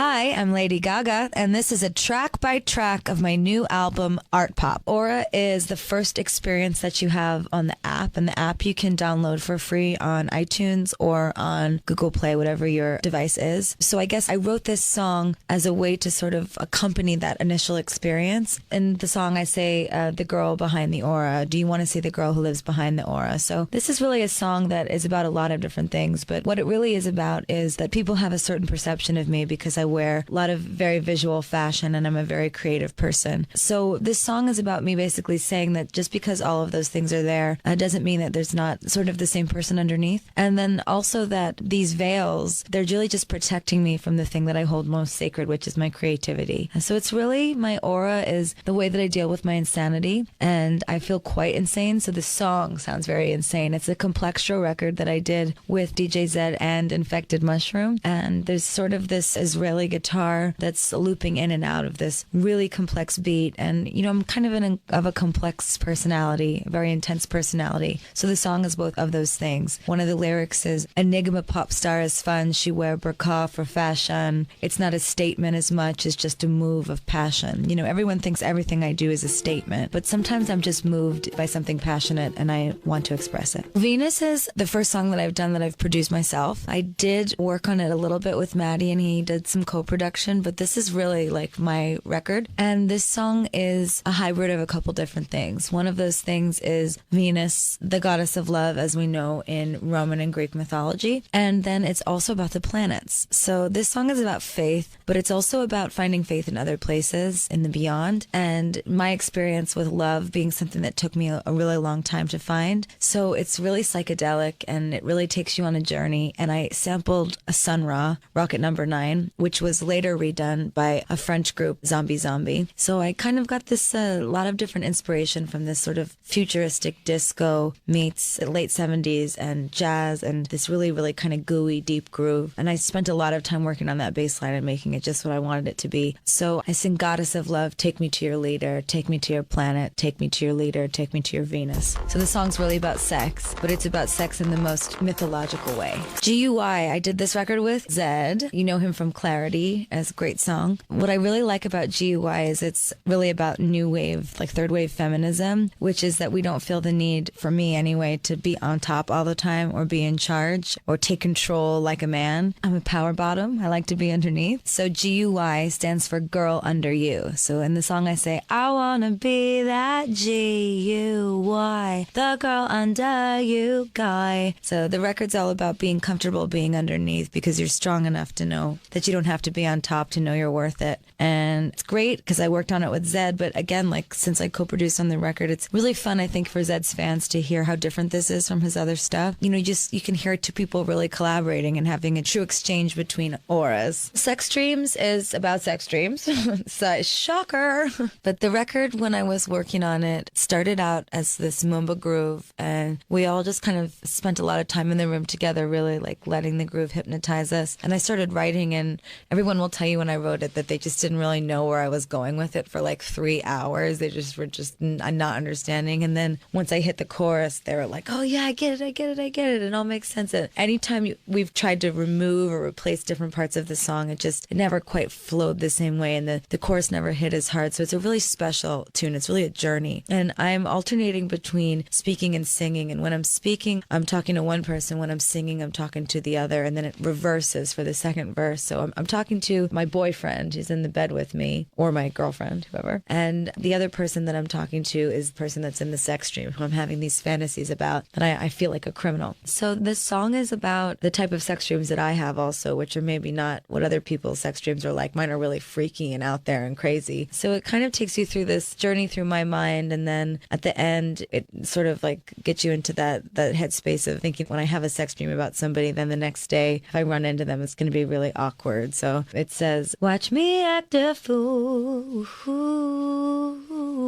Hi, I'm Lady Gaga, and this is a track by track of my new album, Art Pop. Aura is the first experience that you have on the app, and the app you can download for free on iTunes or on Google Play, whatever your device is. So I guess I wrote this song as a way to sort of accompany that initial experience. In the song, I say, the girl behind the aura. Do you want to see the girl who lives behind the aura? So this is really a song that is about a lot of different things, but what it really is about is that people have a certain perception of me because I wear a lot of very visual fashion and I'm a very creative person. So this song is about me basically saying that just because all of those things are there doesn't mean that there's not sort of the same person underneath. And then also that these veils, they're really just protecting me from the thing that I hold most sacred, which is my creativity. And so it's really, my aura is the way that I deal with my insanity, and I feel quite insane. So the song sounds very insane. It's a complextro record that I did with DJ Zed and Infected Mushroom. And there's sort of this Israeli guitar that's looping in and out of this really complex beat. And, you know, I'm kind of a complex personality, a very intense personality. So the song is both of those things. One of the lyrics is, Enigma pop star is fun. She wear burqa for fashion. It's not a statement as much as just a move of passion. You know, everyone thinks everything I do is a statement, but sometimes I'm just moved by something passionate and I want to express it. Venus is the first song that I've done that I've produced myself. I did work on it a little bit with Maddie and he did some co-production, but this is really like my record. And this song is a hybrid of a couple different things. One of those things is Venus, the goddess of love, as we know in Roman and Greek mythology. And then it's also about the planets. So this song is about faith, but it's also about finding faith in other places, in the beyond. And my experience with love being something that took me a really long time to find. So it's really psychedelic and it really takes you on a journey. And I sampled a Sun Ra, Rocket Number 9, which was later redone by a French group, Zombie. So I kind of got this lot of different inspiration from this sort of futuristic disco meets late 70s and jazz and this really, really kind of gooey, deep groove. And I spent a lot of time working on that bass line and making it just what I wanted it to be. So I sing Goddess of Love, take me to your leader, take me to your planet, take me to your leader, take me to your Venus. So the song's really about sex, but it's about sex in the most mythological way. G.U.Y, I did this record with Zed. You know him from Clarity as a great song. What I really like about G.U.Y is it's really about new wave, like third wave feminism, which is that we don't feel the need, for me anyway, to be on top all the time or be in charge or take control like a man. I'm a power bottom. I like to be underneath. So G.U.Y stands for girl under you. So in the song I say, I wanna be that G.U.Y, the girl under you guy. So the record's all about being comfortable being underneath because you're strong enough to know that you don't have to be on top to know you're worth it. And it's great because I worked on it with Zed, but again, like since I co-produced on the record, it's really fun, I think, for Zed's fans to hear how different this is from his other stuff. You know, you can hear two people really collaborating and having a true exchange between auras. Sex Dreams is about sex dreams. So, shocker. But the record, when I was working on it, started out as this Mumba groove, and we all just kind of spent a lot of time in the room together, really like letting the groove hypnotize us. And I started writing, and everyone will tell you when I wrote it that they just didn't really know where I was going with it for like 3 hours. They just were just not understanding. And then once I hit the chorus, they were like, oh yeah, I get it. It all makes sense. And anytime we've tried to remove or replace different parts of the song, it never quite flowed the same way, and the chorus never hit as hard. So it's a really special tune. It's really a journey. And I'm alternating between speaking and singing. And when I'm speaking, I'm talking to one person. When I'm singing, I'm talking to the other. And then it reverses for the second verse. So I'm talking to my boyfriend who's in the bed with me, or my girlfriend, whoever. And the other person that I'm talking to is the person that's in the sex dream, who I'm having these fantasies about, that I feel like a criminal. So this song is about the type of sex dreams that I have also, which are maybe not what other people's sex dreams are like. Mine are really freaky and out there and crazy. So it kind of takes you through this journey through my mind, and then at the end, it sort of like gets you into that headspace of thinking, when I have a sex dream about somebody, then the next day, if I run into them, it's going to be really awkward. So it says, watch me act a fool.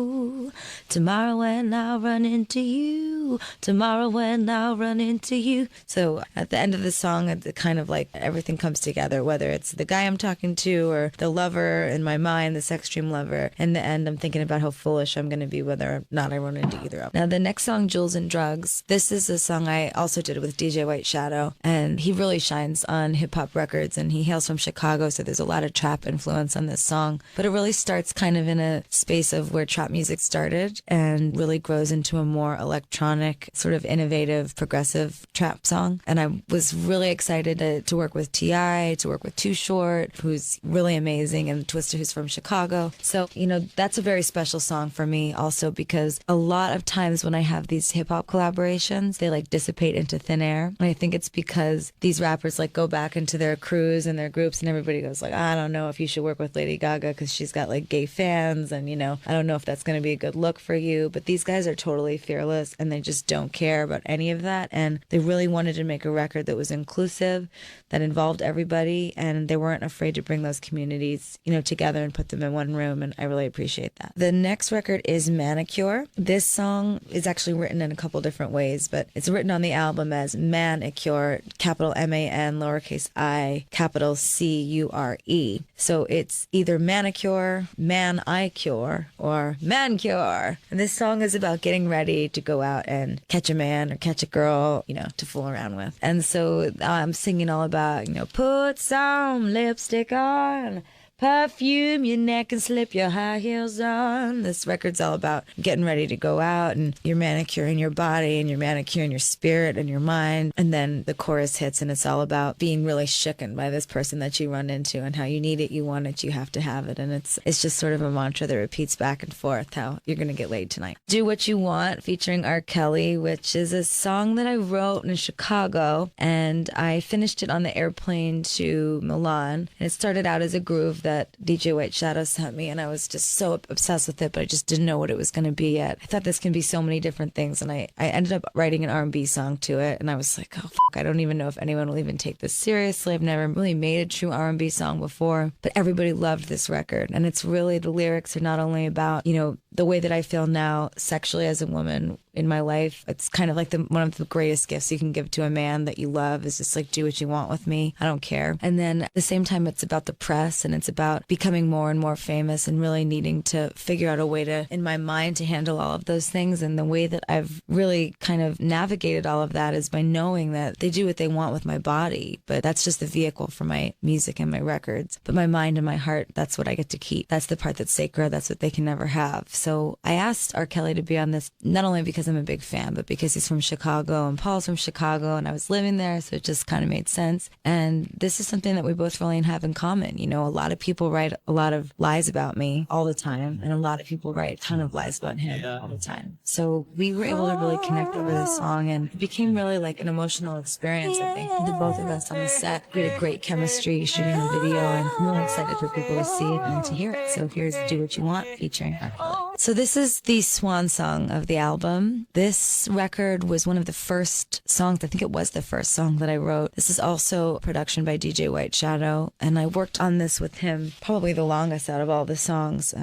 you. Tomorrow when I'll run into you. Tomorrow when I'll run into you. So at the end of the song, it kind of like everything comes together, whether it's the guy I'm talking to or the lover in my mind, this extreme lover. In the end, I'm thinking about how foolish I'm going to be whether or not I run into either of them. Now, the next song, Jewels and Drugs, this is a song I also did with DJ White Shadow, and he really shines on hip-hop records, and he hails from Chicago, so there's a lot of trap influence on this song. But it really starts kind of in a space of where trap music started and really grows into a more electronic, sort of innovative, progressive trap song. And I was really excited to work with T.I., to work with Too Short, who's really amazing, and Twister, who's from Chicago. So, you know, that's a very special song for me also, because a lot of times when I have these hip-hop collaborations, they like dissipate into thin air. And I think it's because these rappers like go back into their crews and their groups, and everybody goes like, I don't know if you should work with Lady Gaga because she's got like gay fans, and, you know, I don't know if that's going to be a good look for you. But these guys are totally fearless, and they just don't care about any of that. And they really wanted to make a record that was inclusive, that involved everybody, and they weren't afraid to bring those communities, you know, together and put them in one room. And I really appreciate that. The next record is Manicure. This song is actually written in a couple different ways, but it's written on the album as Manicure, capital M-A-N, lowercase I, capital C-U-R-E. So it's either Manicure, Man-I-Cure, or Mancure. And this song is about getting ready to go out and catch a man or catch a girl, you know, to fool around with. And so I'm singing all about, you know, put some lipstick on, perfume your neck and slip your high heels on. This record's all about getting ready to go out, and you're manicuring your body and you're manicuring your spirit and your mind. And then the chorus hits, and it's all about being really shooken by this person that you run into and how you need it, you want it, you have to have it. And it's just sort of a mantra that repeats back and forth, how you're going to get laid tonight. Do What You Want, featuring R. Kelly, which is a song that I wrote in Chicago, and I finished it on the airplane to Milan. And it started out as a groove that DJ White Shadow sent me, and I was just so obsessed with it, but I just didn't know what it was going to be yet. I thought this can be so many different things, and I ended up writing an R&B song to it, and I was like, oh, fuck, I don't even know if anyone will even take this seriously. I've never really made a true R&B song before, but everybody loved this record, and it's really, the lyrics are not only about, you know, the way that I feel now sexually as a woman in my life. It's kind of like one of the greatest gifts you can give to a man that you love is just like, do what you want with me. I don't care. And then at the same time, it's about the press, and it's about becoming more and more famous and really needing to figure out a way to, in my mind, to handle all of those things. And the way that I've really kind of navigated all of that is by knowing that they do what they want with my body, but that's just the vehicle for my music and my records. But my mind and my heart, that's what I get to keep. That's the part that's sacred. That's what they can never have. So I asked R. Kelly to be on this, not only because I'm a big fan, but because he's from Chicago and Paul's from Chicago and I was living there, so it just kind of made sense. And this is something that we both really have in common. You know, a lot of people write a lot of lies about me all the time, and a lot of people write a ton of lies about him all the time. So we were able to really connect over this song, and it became really like an emotional experience, I think, the both of us on the set. We had a great chemistry shooting the video, and I'm really excited for people to see it and to hear it. So here's Do What You Want featuring R. Kelly. So this is the swan song of the album. This record was one of the first songs, I think it was the first song that I wrote. This is also a production by DJ White Shadow, and I worked on this with him probably the longest out of all the songs.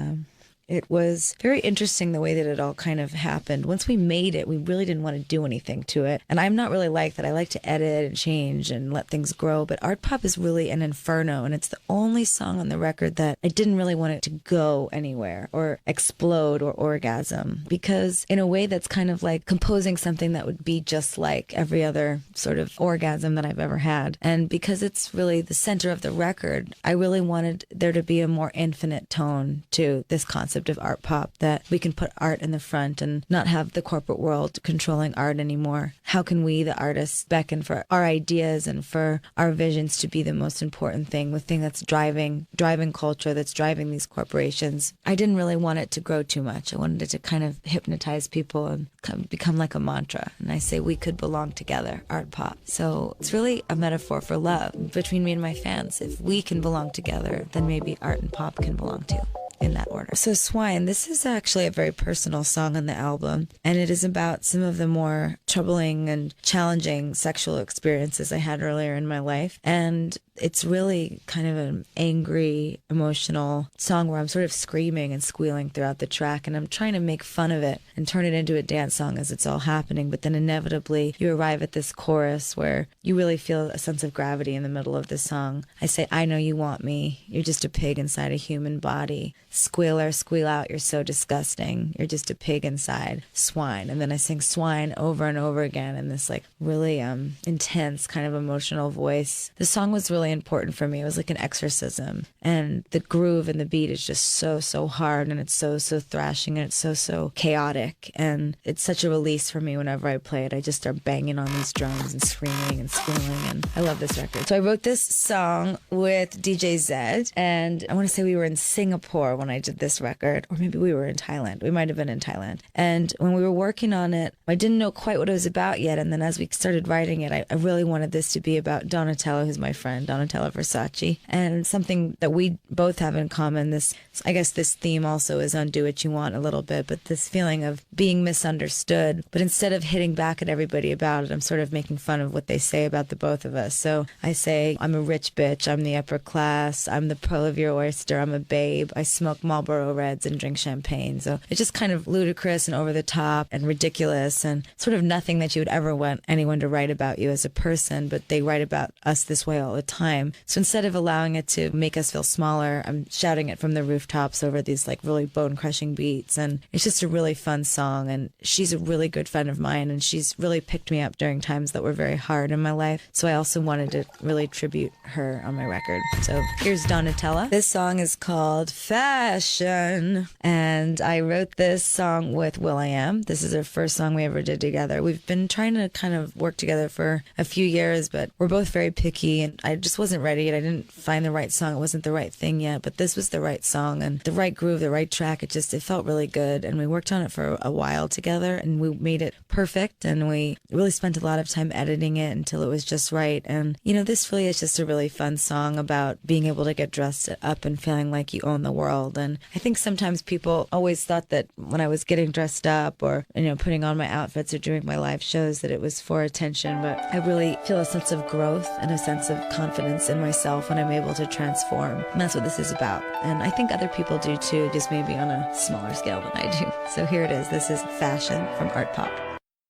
It was very interesting the way that it all kind of happened. Once we made it, we really didn't want to do anything to it. And I'm not really like that. I like to edit and change and let things grow. But Art Pop is really an inferno. And it's the only song on the record that I didn't really want it to go anywhere or explode or orgasm. Because in a way, that's kind of like composing something that would be just like every other sort of orgasm that I've ever had. And because it's really the center of the record, I really wanted there to be a more infinite tone to this concept of art pop, that we can put art in the front and not have the corporate world controlling art anymore. How can we, the artists, beckon for our ideas and for our visions to be the most important thing, the thing that's driving culture, that's driving these corporations? I didn't really want it to grow too much. I wanted it to kind of hypnotize people and become like a mantra. And I say we could belong together, art pop. So it's really a metaphor for love between me and my fans. If we can belong together, then maybe art and pop can belong too. In that order. So Swine, this is actually a very personal song on the album, and it is about some of the more troubling and challenging sexual experiences I had earlier in my life. And it's really kind of an angry, emotional song where I'm sort of screaming and squealing throughout the track, and I'm trying to make fun of it and turn it into a dance song as it's all happening. But then inevitably you arrive at this chorus where you really feel a sense of gravity in the middle of the song. I say, I know you want me. You're just a pig inside a human body. Squealer, squeal out, you're so disgusting. You're just a pig inside. Swine. And then I sing swine over and over again in this like really intense kind of emotional voice. The song was really important for me. It was like an exorcism. And the groove and the beat is just so hard, and it's so thrashing, and it's so chaotic. And it's such a release for me whenever I play it. I just start banging on these drums and screaming and squealing, and I love this record. So I wrote this song with DJ Zed, and I want to say we were in Singapore when I did this record, or maybe we were in Thailand. We might have been in Thailand. And when we were working on it, I didn't know quite what it was about yet. And then as we started writing it, I really wanted this to be about Donatella, who's my friend, Donatella Versace, and something that we both have in common. This, I guess this theme also is on Do What You Want a little bit, but this feeling of being misunderstood. But instead of hitting back at everybody about it, I'm sort of making fun of what they say about the both of us. So I say, I'm a rich bitch, I'm the upper class, I'm the pearl of your oyster, I'm a babe, I smoke Marlboro Reds and drink champagne. So it's just kind of ludicrous and over the top and ridiculous, and sort of nothing that you would ever want anyone to write about you as a person, but they write about us this way all the time. So instead of allowing it to make us feel smaller, I'm shouting it from the rooftops over these like really bone-crushing beats, and it's just a really fun song. And she's a really good friend of mine, and she's really picked me up during times that were very hard in my life. So I also wanted to really tribute her on my record. So here's Donatella. This song is called Fashion, and I wrote this song with will.i.am. This is our first song we ever did together. We've been trying to kind of work together for a few years, but we're both very picky, and I just wasn't ready, and I didn't find the right song. It wasn't the right thing yet, but this was the right song and the right groove, the right track. It felt really good, and we worked on it for a while together, and we made it perfect, and we really spent a lot of time editing it until it was just right. And you know, this really is just a really fun song about being able to get dressed up and feeling like you own the world. And I think sometimes people always thought that when I was getting dressed up or, you know, putting on my outfits or doing my live shows that it was for attention, but I really feel a sense of growth and a sense of confidence in myself when I'm able to transform. And that's what this is about. And I think other people do too, just maybe on a smaller scale than I do. So here it is. This is Fashion from Art Pop.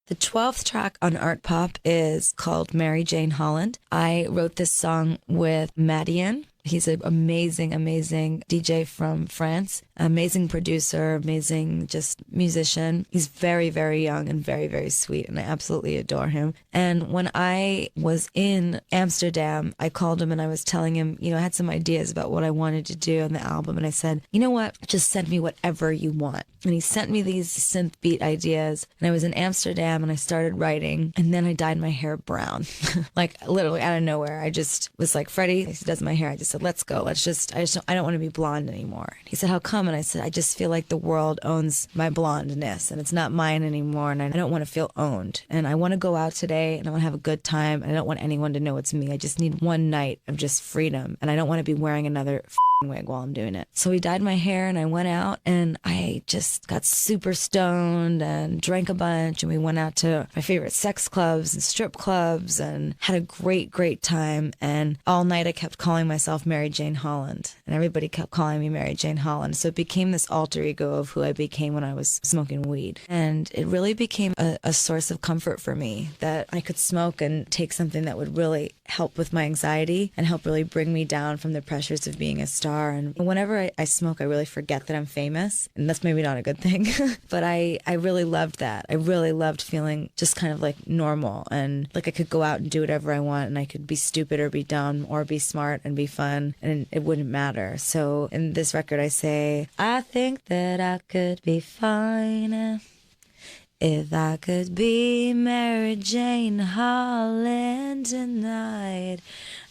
The 12th track on Art Pop is called Mary Jane Holland. I wrote this song with Madian. He's an amazing DJ from France, amazing producer, amazing just musician. He's very, very young and very, very sweet, and I absolutely adore him. And when I was in Amsterdam, I called him and I was telling him, you know, I had some ideas about what I wanted to do on the album, and I said, you know what, just send me whatever you want. And he sent me these synth beat ideas, and I was in Amsterdam and I started writing, and then I dyed my hair brown, like literally out of nowhere. I just was like, Freddie, he does my hair. I just said, let's go. I don't want to be blonde anymore. He said, how come? And I said, I just feel like the world owns my blondness and it's not mine anymore. And I don't want to feel owned. And I want to go out today and I want to have a good time. And I don't want anyone to know it's me. I just need one night of just freedom. And I don't want to be wearing another wig while I'm doing it. So he dyed my hair and I went out and I just got super stoned and drank a bunch, and we went out to my favorite sex clubs and strip clubs and had a great time. And all night I kept calling myself Mary Jane Holland, and everybody kept calling me Mary Jane Holland. So it became this alter ego of who I became when I was smoking weed. And it really became a source of comfort for me that I could smoke and take something that would really help with my anxiety and help really bring me down from the pressures of being a star. And whenever I smoke, I really forget that I'm famous, and that's maybe not a good thing. But I really loved that. I really loved feeling just kind of like normal, and like I could go out and do whatever I want, and I could be stupid or be dumb or be smart and be fun, and it wouldn't matter. So in this record I say, I think that I could be fine if I could be Mary Jane Holland tonight.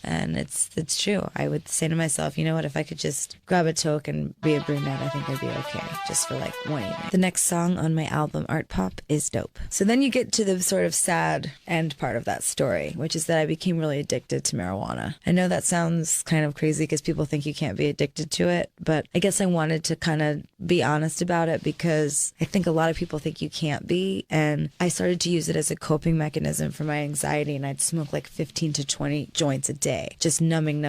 And it's true. I would say to myself, you know what, if I could just grab a toke and be a brunette, I think I'd be okay, just for like 1 evening. The next song on my album, Art Pop, is Dope. So then you get to the sort of sad end part of that story, which is that I became really addicted to marijuana. I know that sounds kind of crazy because people think you can't be addicted to it, but I guess I wanted to kind of be honest about it because I think a lot of people think you can't be, and I started to use it as a coping mechanism for my anxiety, and I'd smoke like 15 to 20 joints a day. day, just numbing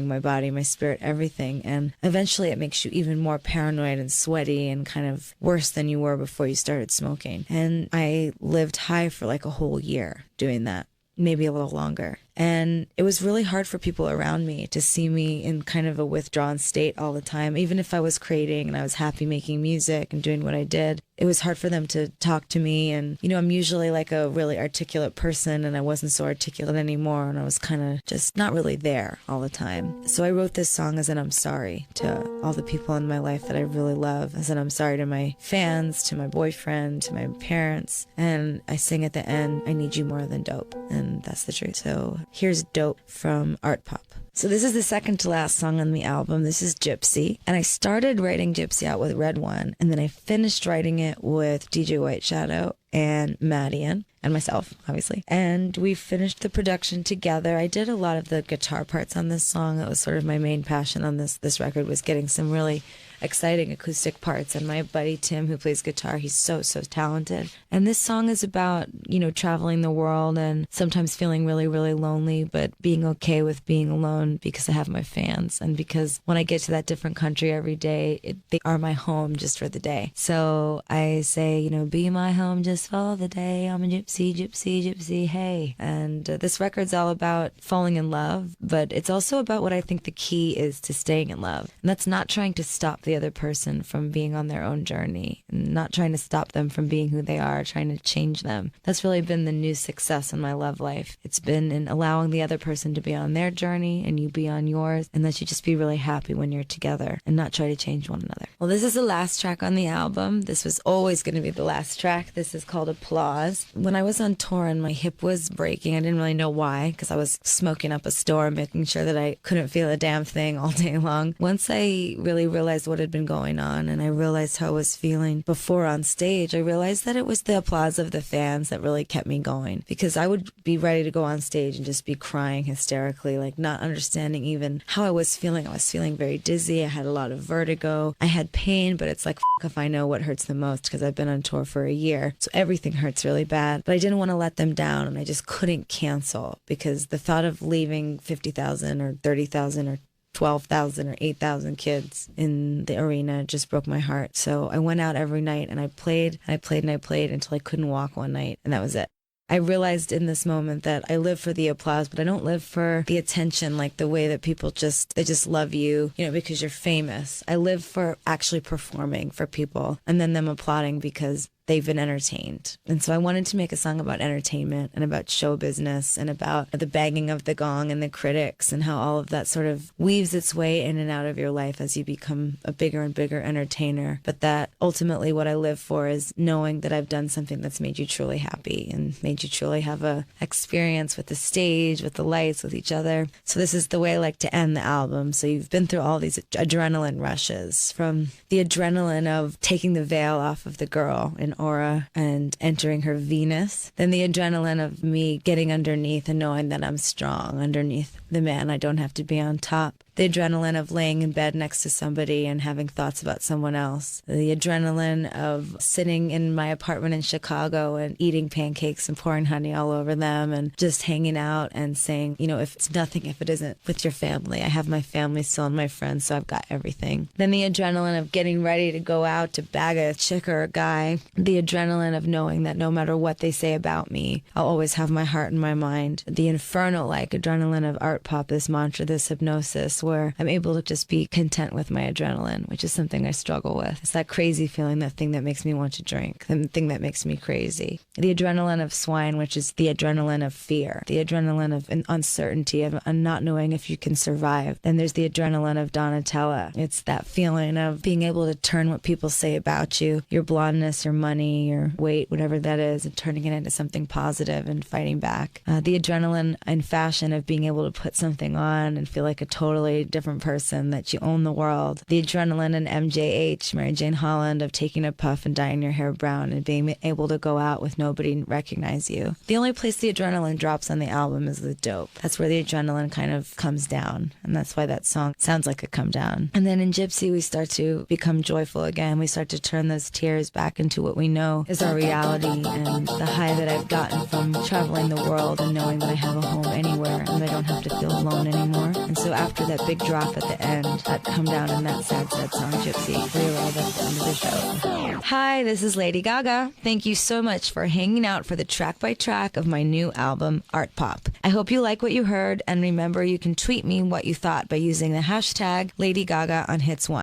my body, my spirit, everything. And eventually it makes you even more paranoid and sweaty and kind of worse than you were before you started smoking. And I lived high for like a whole year doing that, maybe a little longer. And it was really hard for people around me to see me in kind of a withdrawn state all the time. Even if I was creating and I was happy making music and doing what I did, it was hard for them to talk to me. And, you know, I'm usually like a really articulate person, and I wasn't so articulate anymore. And I was kind of just not really there all the time. So I wrote this song as an I'm sorry to all the people in my life that I really love, as an I'm sorry to my fans, to my boyfriend, to my parents. And I sing at the end, I need you more than dope. And that's the truth. So here's Dope from Art Pop. So this is the second to last song on the album. This is Gypsy. And I started writing Gypsy out with Red One, and then I finished writing it with DJ White Shadow and Madian and myself, obviously. And we finished the production together. I did a lot of the guitar parts on this song. That was sort of my main passion on this record, was getting some really exciting acoustic parts. And my buddy Tim, who plays guitar, he's so talented. And this song is about, you know, traveling the world and sometimes feeling really, really lonely, but being okay with being alone because I have my fans. And because when I get to that different country every day, they are my home just for the day. So I say, you know, be my home just for the day. I'm a gypsy, gypsy, gypsy, hey. And this record's all about falling in love, but it's also about what I think the key is to staying in love. And that's not trying to stop the other person from being on their own journey, not trying to stop them from being who they are, trying to change them. That's really been the new success in my love life. It's been in allowing the other person to be on their journey and you be on yours, and that you just be really happy when you're together and not try to change one another. Well, this is the last track on the album. This was always going to be the last track. This is called Applause. When I was on tour and my hip was breaking, I didn't really know why, because I was smoking up a storm, making sure that I couldn't feel a damn thing all day long. Once I really realized what had been going on, and I realized how I was feeling before on stage, I realized that it was the applause of the fans that really kept me going, because I would be ready to go on stage and just be crying hysterically, like not understanding even how I was feeling. I was feeling very dizzy. I had a lot of vertigo. I had pain, but it's like, if I know what hurts the most, because I've been on tour for a year, so everything hurts really bad. But I didn't want to let them down, and I just couldn't cancel, because the thought of leaving 50,000 or 30,000 or 12,000 or 8,000 kids in the arena just broke my heart. So I went out every night and I played and I played and I played until I couldn't walk one night, and that was it. I realized in this moment that I live for the applause, but I don't live for the attention, like the way that people they just love you, you know, because you're famous. I live for actually performing for people and then them applauding because they've been entertained. And so I wanted to make a song about entertainment and about show business and about the banging of the gong and the critics and how all of that sort of weaves its way in and out of your life as you become a bigger and bigger entertainer. But that ultimately what I live for is knowing that I've done something that's made you truly happy and made you truly have a experience with the stage, with the lights, with each other. So this is the way I like to end the album. So you've been through all these adrenaline rushes, from the adrenaline of taking the veil off of the girl in Aura and entering her Venus, then the adrenaline of me getting underneath and knowing that I'm strong underneath the man. I don't have to be on top. The adrenaline of laying in bed next to somebody and having thoughts about someone else. The adrenaline of sitting in my apartment in Chicago and eating pancakes and pouring honey all over them and just hanging out and saying, you know, if it's nothing if it isn't with your family. I have my family still and my friends, so I've got everything. Then the adrenaline of getting ready to go out to bag a chick or a guy. The adrenaline of knowing that no matter what they say about me, I'll always have my heart and my mind. The infernal-like adrenaline of art pop, this mantra, this hypnosis, where I'm able to just be content with my adrenaline, which is something I struggle with. It's that crazy feeling, that thing that makes me want to drink, the thing that makes me crazy. The adrenaline of Swine, which is the adrenaline of fear, the adrenaline of an uncertainty, of not knowing if you can survive. Then there's the adrenaline of Donatella. It's that feeling of being able to turn what people say about you, your blondness, your money, your weight, whatever that is, and turning it into something positive and fighting back. The adrenaline and fashion of being able to put something on and feel like a totally different person, that you own the world. The adrenaline and MJH, Mary Jane Holland, of taking a puff and dyeing your hair brown and being able to go out with nobody recognize you. The only place the adrenaline drops on the album is with Dope. That's where the adrenaline kind of comes down, and that's why that song sounds like a come down. And then in Gypsy, we start to become joyful again. We start to turn those tears back into what we know is our reality, and the high that I've gotten from traveling the world and knowing that I have a home anywhere and that I don't have to feel alone anymore. And so after that big drop at the end, that come down in that sad song, Gypsy, we arrive at the end of the show. Hi, this is Lady Gaga. Thank you so much for hanging out for the track by track of my new album, Art Pop. I hope you like what you heard, and remember you can tweet me what you thought by using the hashtag Lady Gaga on Hits One.